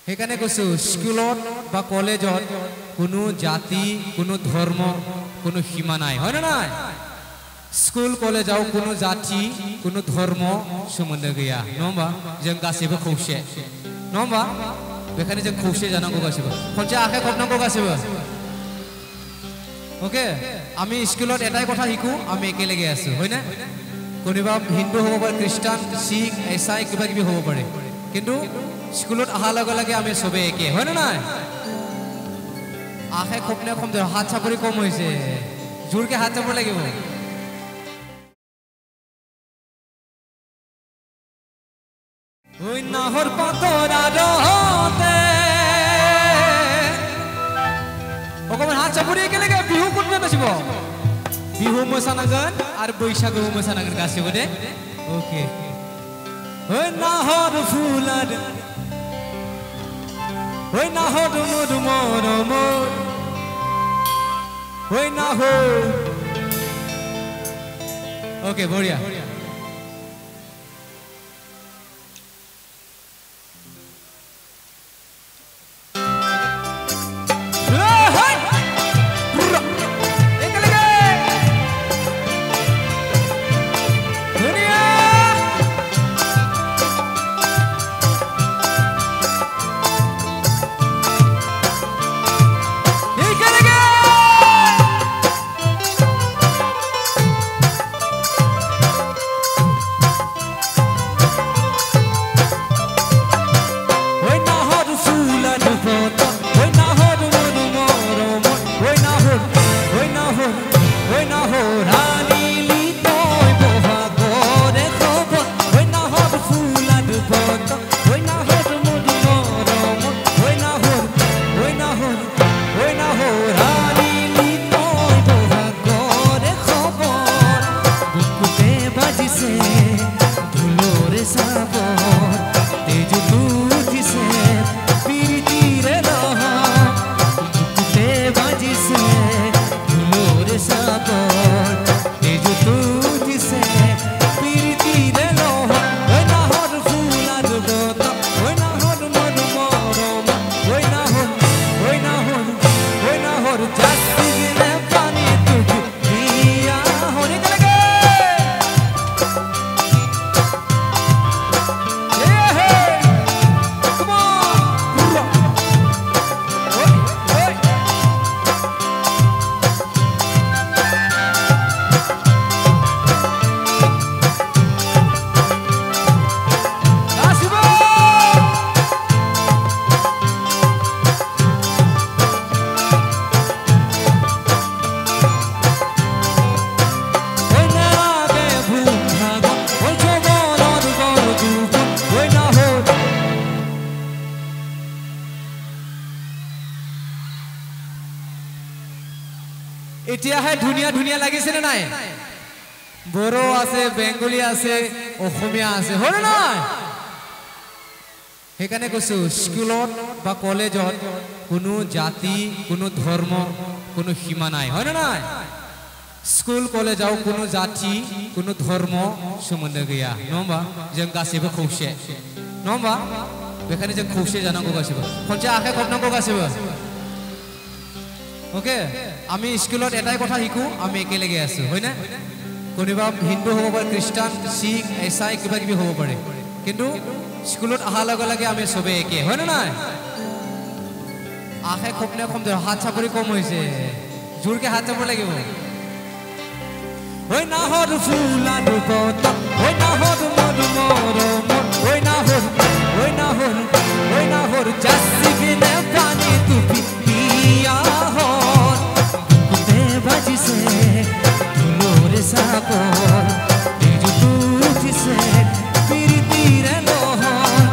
সেইকাৰণে কৈছো স্কুলত বা কলেজত কোনো জাতি কোনো ধৰ্ম কোনো সীমা নাই হয় না নাই स्कुल कलेजाव कोनो जाति कोनो धर्म सोमोन्दो गैया नङा होमबा जों गासैबो खौसे नङा होमबा बेखायनो जों खौसे जानांगौ गासैबो खनसे आखाइ खबनांगौ गासैबो ओके आमी स्कुলত एटाই কথা শিকো আমি একেলগে আছো হয় না কোনোবা হিন্দু হ'ব পাৰে খ্ৰীষ্টান শিখ এসাই কিবা কিবি হ'ব পাৰে কিন্তু স্কুলত আহাৰ লগে লগে আমি সবে একে হয় না নাই আখাই খবনে কম হাত চাপৰি কম হৈছে জোৰকে হাত চাপৰ লাগিব ওই নাহর পাতরা রহতে অকমান হাত চাপড়ি একেলগে বিহু কোনবে নাচিব বিহু মোসানাগন আর বৈশাখু মোসানাগন গাছিব দে ওকে ওই নাহর ফুলার ওই নাহর মধু মরম ওই নাহর ওকে বড়িয়া এতিয়াহে ধুনিয়া ধুনিয়া লাগিছে না নাই বড়ো আছে বেঙ্গলি আছে অসমীয়া আছে হয় না নাই সেইকাৰণে কৈছো স্কুলত বা কলেজত কোনো জাতি কোনো ধৰ্ম কোনো সীমা নাই হয় না নাই স্কুল কলেজাव কোনো জাতি কোনো ধৰ্ম सोमोन्दो गैया नङा होमबा जों गासैबो खौसे नङा होमबा बेखायनो जों खौसे जानांगौ गासैबो खनसे आखाइ खबनांगौ गासैबो ओके आमी स्कुলত एटाই কথা শিকো আমি একেলগে আছো হয় না কোনোবা হিন্দু হ'ব পাৰে খ্ৰীষ্টান শিখ এসাই কিবা কিবি হ'ব পাৰে কিন্তু স্কুলত আহাৰ লগে লগে আমি সবে একে হয় না নাই আখাই খবনে কম হাত চাপৰি কম হৈছে জোৰকে হাত চাপৰ লাগিব ওই নাহর ফুলার পতা ওই নাহর মধু মরম ওই নাহর জাসিবিনে পানি তুপি পিয়া হর কুতে বাজিছে ধুলোর সাপর তেজু তুজিছে পিরিতিরে লোহর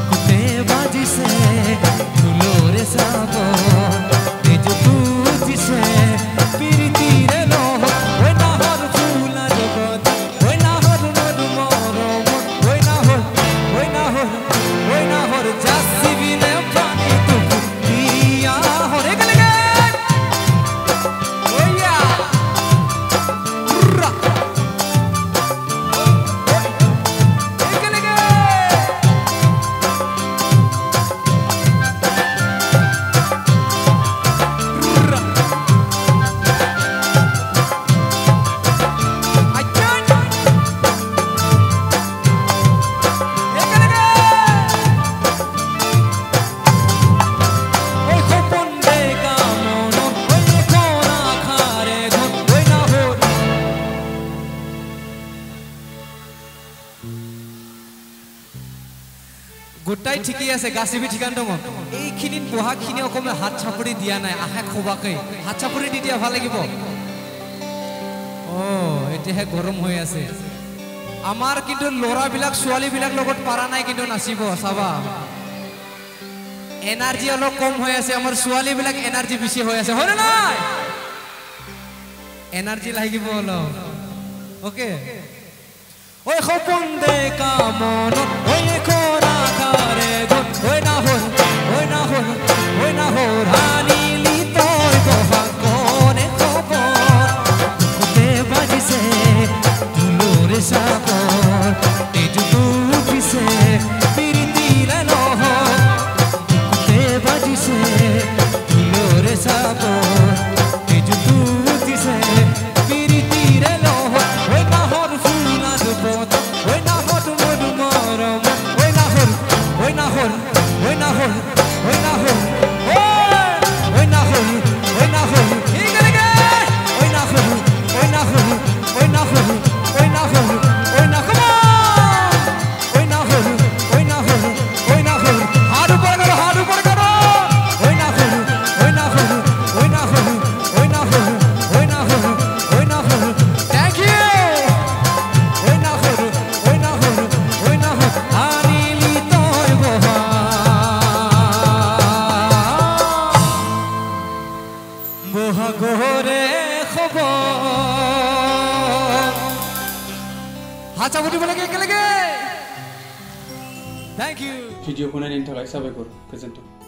কুতে বাজিছে ধুলোর সাপর তেজু তুজিছে পিরিতিরে লোহর ওই নাহর জাসিবিনে দুটাই ঠিকই আছে গাছিবি ঠিকান দङ এইখিনিত বহাখিনি অকমে হাত চাপৰি দিয়া নাই আশা খবাকে হাত চাপৰি দি দিয়া ভাল লাগিব ও এতিয়াহে গৰম হৈ আছে আমাৰ কিন্তু লৰাবিলাক ছোৱালীবিলাক লগত পাৰা নাই কিন্তু নাচিব চাবা এনাৰ্জি অলপ কম হৈ আছে আমাৰ ছোৱালীবিলাক এনাৰ্জি বেছি হৈ আছে হয় না নাই এনাৰ্জি লাগিব অলপ ওকে ওই খপন দে কামন ওই খোরা কারে গুন ওই না হল হানি লি তোর গোহা কোনে খবর কুতে বাজিছে দুলোরে সাগর তেজু পিছে পিরিতি লহ কুতে বাজিছে দুলোরে সাগর তেজু পিছে পিরিতি লহ ওই না হর ফুলা দুপত ওই না হর মধু মরম ওই না হর ওই না হর ওই না হর ওই না হর ওই না হর ওই না হর এই গলে গে ওই না হর ওই না হর ওই না হর ওই না হর ওই না কম ওই না হর ওই না হর ওই না হর হাত উপর করো ওই না হর ওই না হর ওই না হর ওই না হর ওই না হর ওই না হর থ্যাংক ইউ ওই না হর ওই না হর ওই না হর আনিলি তোর বহা বহা গোরে খবর হাত চাপড়ি বলে কে লেগে থ্যাংক ইউ ভিডিঅ'খন এনে থাকাই সাবাইকৰ गोजोन्थों